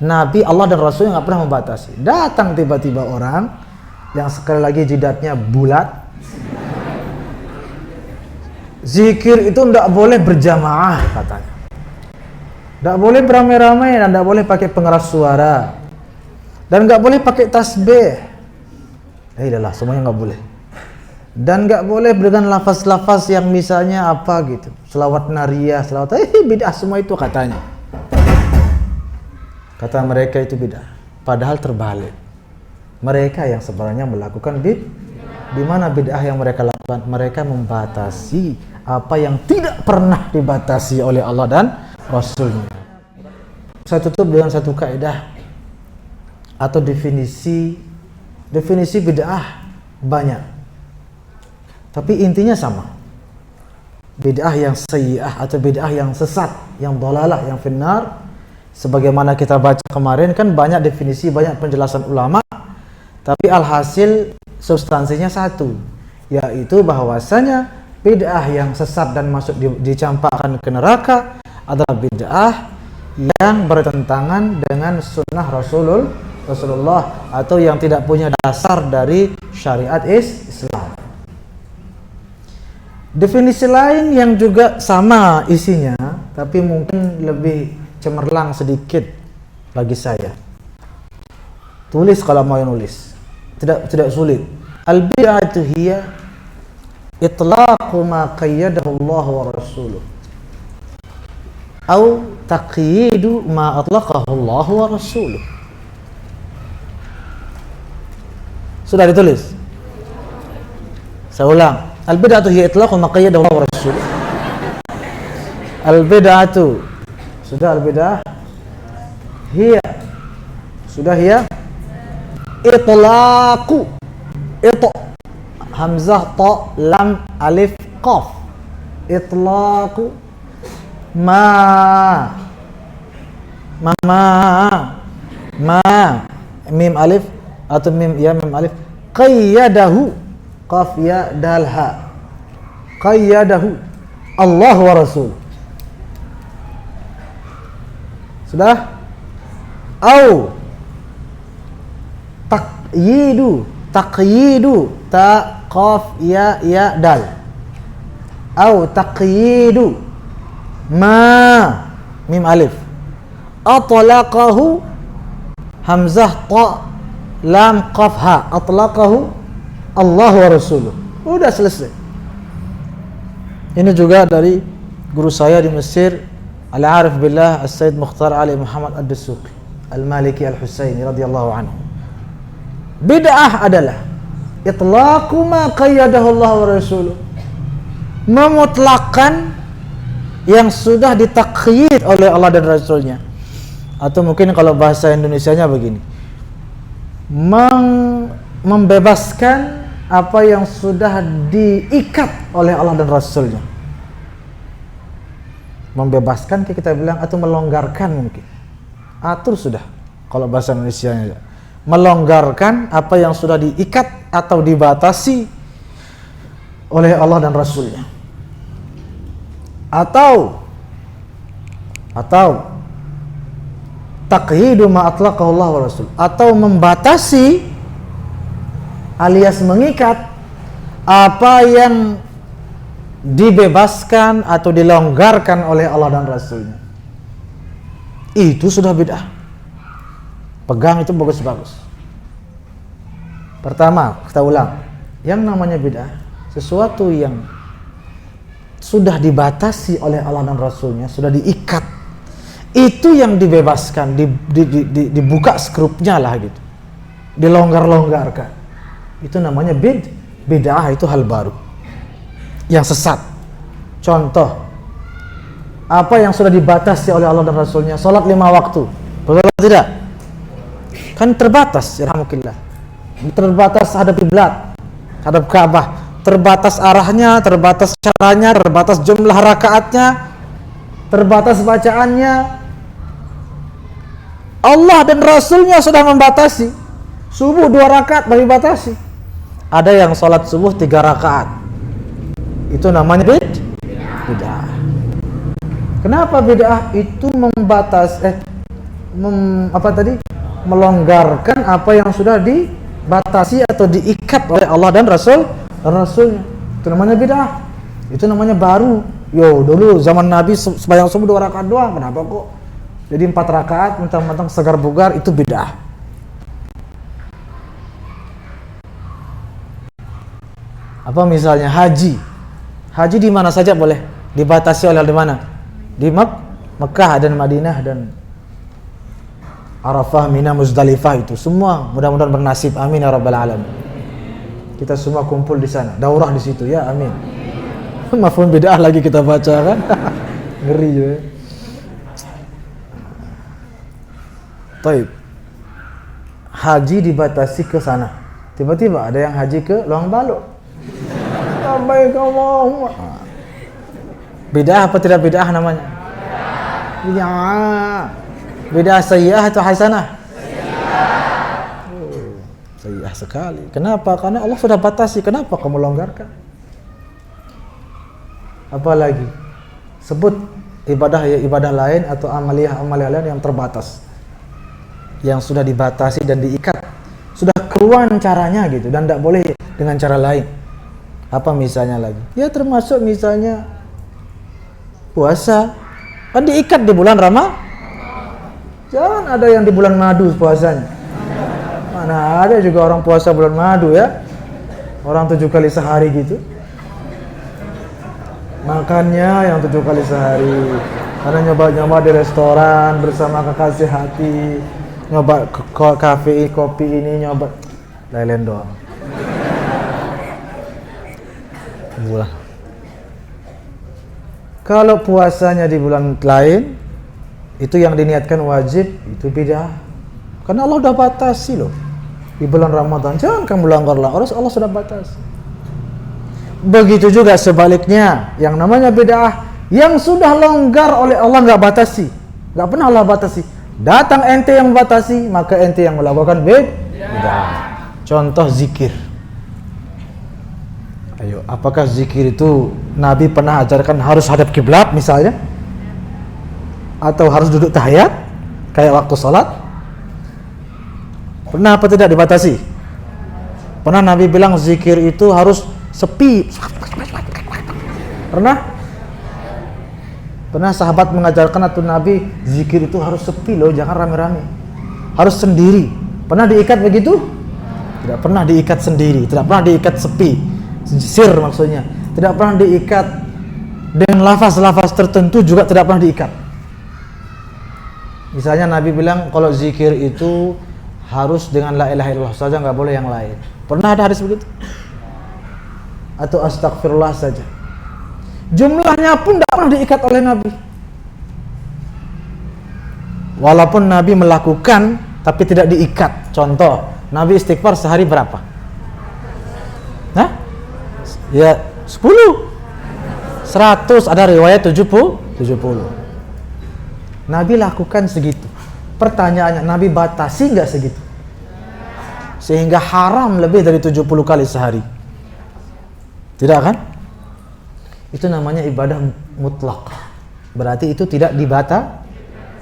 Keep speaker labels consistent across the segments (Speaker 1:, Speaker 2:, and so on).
Speaker 1: Nabi, Allah dan Rasul nggak pernah membatasi. Datang tiba-tiba orang yang sekali lagi jidatnya bulat. Zikir itu tidak boleh berjamaah katanya. Tidak boleh beramai-ramai dan tidak boleh pakai pengeras suara. Dan nggak boleh pakai tasbih. Idahlah, semuanya nggak boleh. Dan nggak boleh dengan lafaz-lafaz yang misalnya apa gitu. Selawat nariyah, selawat bid'ah semua itu katanya. Kata mereka itu bid'ah. Padahal terbalik. Mereka yang sebenarnya melakukan di mana bid'ah yang mereka lakukan? Mereka membatasi apa yang tidak pernah dibatasi oleh Allah dan Rasulnya. Saya tutup dengan satu kaidah atau definisi bid'ah banyak. Tapi intinya sama. Bid'ah yang sayyi'ah atau bid'ah yang sesat, yang dhalalah, yang finnar. Sebagaimana kita baca kemarin kan banyak definisi, banyak penjelasan ulama, tapi alhasil substansinya satu, yaitu bahwasanya bid'ah yang sesat dan masuk dicampakkan ke neraka adalah bid'ah yang bertentangan dengan sunnah Rasulullah atau yang tidak punya dasar dari syariat Islam. Definisi lain yang juga sama isinya, tapi mungkin lebih cemerlang sedikit bagi saya. Tulis kalau mau nulis. Tidak sulit. Al-bid'atu hiya itlaqu ma qayyadahu Allah wa rasuluh. Atau taqyidu ma atlaqahu Allah wa rasuluh. Sudah ditulis? Saya ulang. Al-bid'atu hiya itlaqu ma qayyadahu Allah wa rasuluh. Al-bid'atu sudah al-bid'ah hiya sudah hiya itlaqu hamzah ta lam alif qaf itlaqu ma mim alif atau mim ya mim alif qayyadahu qaf ya dal ha qayyadahu Allah wa rasul. Sudah? Au taqyidu ta qaf ya dal. Au taqyidu ma mim alif atlaqahu hamzah ta lam qaf ha atlaqahu Allah wa rasuluh. Udah selesai. Ini juga dari guru saya di Mesir, Al-Arif Billah As-Sayyid Mukhtar Ali Muhammad Ad-Dasuqi Al-Maliki Al-Husaini radhiyallahu anhu. Bid'ah adalah itlaqu ma qayyadahu Allah wa rasuluh. Memutlakkan yang sudah ditakyid oleh Allah dan Rasulnya. Atau mungkin kalau bahasa Indonesianya begini. Membebaskan apa yang sudah diikat oleh Allah dan Rasulnya. Membebaskan kita bilang atau melonggarkan mungkin. Atur sudah kalau bahasa Indonesianya. Melonggarkan apa yang sudah diikat atau dibatasi oleh Allah dan Rasulnya. Atau taqyidu ma atlaqahu Allah wa Rasul, atau membatasi alias mengikat apa yang dibebaskan atau dilonggarkan oleh Allah dan Rasulnya. Itu sudah bid'ah. Pegang itu bagus-bagus. Pertama, kita ulang. Yang namanya bid'ah, sesuatu yang sudah dibatasi oleh Allah dan Rasulnya, sudah diikat. Itu yang dibebaskan, dibuka skrupnya lah gitu. Dilonggar-longgarkan. Itu namanya bid'ah, itu hal baru. Yang sesat. Contoh, apa yang sudah dibatasi oleh Allah dan Rasulnya, salat 5 waktu, betul atau tidak? Kan terbatas, yarhamukallah. Terbatas hadap kiblat, hadap Ka'bah, terbatas arahnya, terbatas caranya, terbatas jumlah rakaatnya, terbatas bacaannya. Allah dan Rasulnya sudah membatasi. Subuh 2 rakaat baru dibatasi. Ada yang salat subuh 3 rakaat. Itu namanya bid'ah. Kenapa bid'ah? Itu melonggarkan apa yang sudah dibatasi atau diikat oleh Allah dan Rasulnya. Itu namanya bid'ah. Itu namanya baru. Yo, dulu zaman Nabi sembahyang subuh 2 rakaat doang, kenapa kok jadi 4 rakaat mentang-mentang segar bugar? Itu bid'ah. Apa misalnya haji? Haji di mana saja boleh, dibatasi oleh di mana? Di Mekah dan Madinah dan Arafah, Mina, Muzdalifah, itu semua mudah-mudahan bernasib. Amin ya rabbal alamin. Kita semua kumpul di sana, daurah di situ ya, amin. Mafhum bid'ah lagi kita baca kan. Ngeri juga. Baik. Haji dibatasi ke sana. Tiba-tiba ada yang haji ke Luang Balok. Baik Allah. Bid'ah apa tidak bid'ah namanya? Bid'ah. Bid'ah sayyi'ah atau hasanah? Sayyi'ah sekali. Kenapa? Karena Allah sudah batasi. Kenapa kamu longgarkan? Apalagi sebut ibadah lain atau amaliyah lain yang terbatas, yang sudah dibatasi dan diikat, sudah keluar caranya gitu, dan tidak boleh dengan cara lain. Apa misalnya lagi? Ya termasuk misalnya puasa, kan diikat di bulan Ramadan. Jangan ada yang di bulan madu puasanya. Mana ada juga orang puasa bulan madu ya, orang 7 kali sehari gitu. Makannya yang 7 kali sehari, karena nyoba-nyoba di restoran bersama kekasih hati, nyoba kafe kopi ini, nyoba lain doang. Bulan. Kalau puasanya di bulan lain, itu yang diniatkan wajib, itu bid'ah. Karena Allah udah batasi loh. Di bulan Ramadan jangan kamu langgar-langgar, Allah sudah batasi. Begitu juga sebaliknya, yang namanya bid'ah yang sudah longgar oleh Allah nggak batasi, nggak pernah Allah batasi. Datang ente yang batasi, maka ente yang melakukan bid'ah. Contoh zikir. Ayo, apakah zikir itu Nabi pernah ajarkan harus hadap kiblat misalnya? Atau harus duduk tahiyat kayak waktu salat? Pernah apa tidak dibatasi? Pernah Nabi bilang zikir itu harus sepi? Pernah? Pernah sahabat mengajarkan atau Nabi zikir itu harus sepi loh, jangan rame-rame, harus sendiri. Pernah diikat begitu? Tidak pernah diikat sendiri, tidak pernah diikat sepi. Sir maksudnya, tidak pernah diikat dengan lafaz-lafaz tertentu, juga tidak pernah diikat. Misalnya Nabi bilang kalau zikir itu harus dengan la ilaha illallah saja, nggak boleh yang lain. Pernah ada hadis begitu? Atau astagfirullah saja. Jumlahnya pun tidak pernah diikat oleh Nabi. Walaupun Nabi melakukan tapi tidak diikat. Contoh, Nabi istighfar sehari berapa? Hah? Ya 10, 100, ada riwayat 70. Nabi lakukan segitu. Pertanyaannya, Nabi batasi nggak segitu? Sehingga haram lebih dari 70 kali sehari. Tidak kan? Itu namanya ibadah mutlak. Berarti itu tidak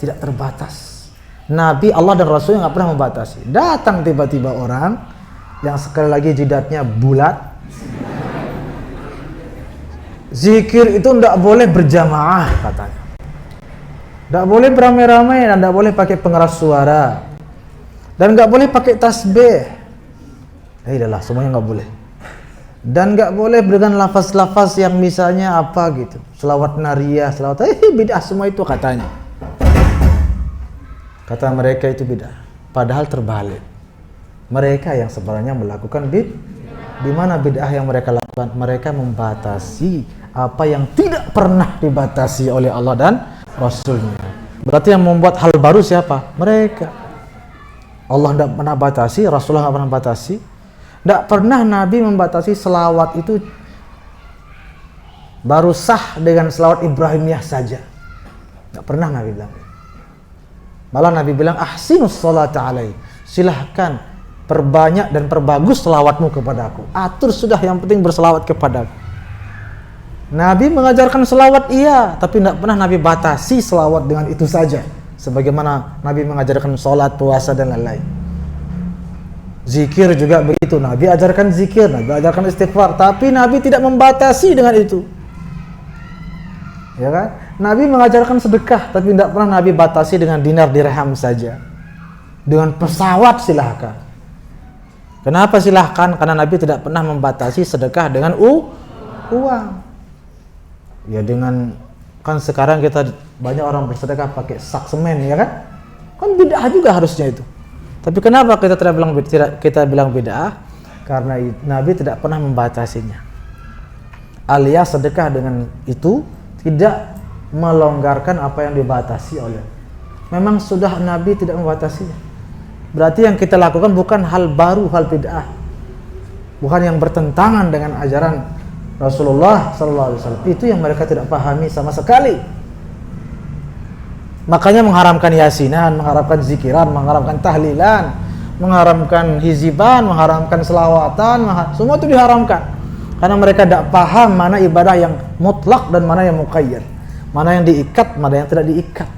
Speaker 1: tidak terbatas. Nabi, Allah dan Rasulnya nggak pernah membatasi. Datang tiba-tiba orang yang sekali lagi jidatnya bulat. Zikir itu tidak boleh berjamaah katanya. Tidak boleh beramai-ramai dan tidak boleh pakai pengeras suara. Dan nggak boleh pakai tasbih. Itulah semuanya nggak boleh. Dan nggak boleh dengan lafaz-lafaz yang misalnya apa gitu, selawat nariyah, selawat bid'ah, semua itu katanya. Kata mereka itu bid'ah. Padahal terbalik. Mereka yang sebenarnya melakukan di mana bid'ah yang mereka lakukan? Mereka membatasi apa yang tidak pernah dibatasi oleh Allah dan Rasulnya. Berarti yang membuat hal baru siapa? Mereka. Allah tidak pernah batasi, Rasulullah tidak pernah batasi. Tidak pernah Nabi membatasi selawat itu baru sah dengan selawat Ibrahimiyah saja. Tidak pernah Nabi bilang. Malah Nabi bilang ahsinus sholata alaihi. Silahkan perbanyak dan perbagus selawatmu kepadaku. Atur sudah, yang penting berselawat kepadaku. Nabi mengajarkan selawat iya, tapi tidak pernah Nabi batasi selawat dengan itu saja. sebagaimana Nabi mengajarkan sholat, puasa dan lain-lain. Zikir juga begitu, Nabi ajarkan zikir, Nabi ajarkan istighfar, tapi Nabi tidak membatasi dengan itu. Ya kan? Nabi mengajarkan sedekah, tapi tidak pernah Nabi batasi dengan dinar dirham saja. Dengan pesawat silahkan. Kenapa silahkan? Karena Nabi tidak pernah membatasi sedekah dengan uang. Ya dengan, kan sekarang kita banyak orang bersedekah pakai sak semen, ya kan? Kan bid'ah juga harusnya itu. Tapi kenapa kita bilang bid'ah? Karena Nabi tidak pernah membatasinya. Alias sedekah dengan itu tidak melonggarkan apa yang dibatasi oleh. Memang sudah Nabi tidak membatasinya. Berarti yang kita lakukan bukan hal baru, hal bid'ah. Bukan yang bertentangan dengan ajaran Rasulullah SAW. Itu yang mereka tidak pahami sama sekali. Makanya mengharamkan yasinan, mengharamkan zikiran, mengharamkan tahlilan, mengharamkan hiziban, mengharamkan selawatan, semua itu diharamkan. Karena mereka tidak paham mana ibadah yang mutlak dan mana yang muqayyad, mana yang diikat, mana yang tidak diikat.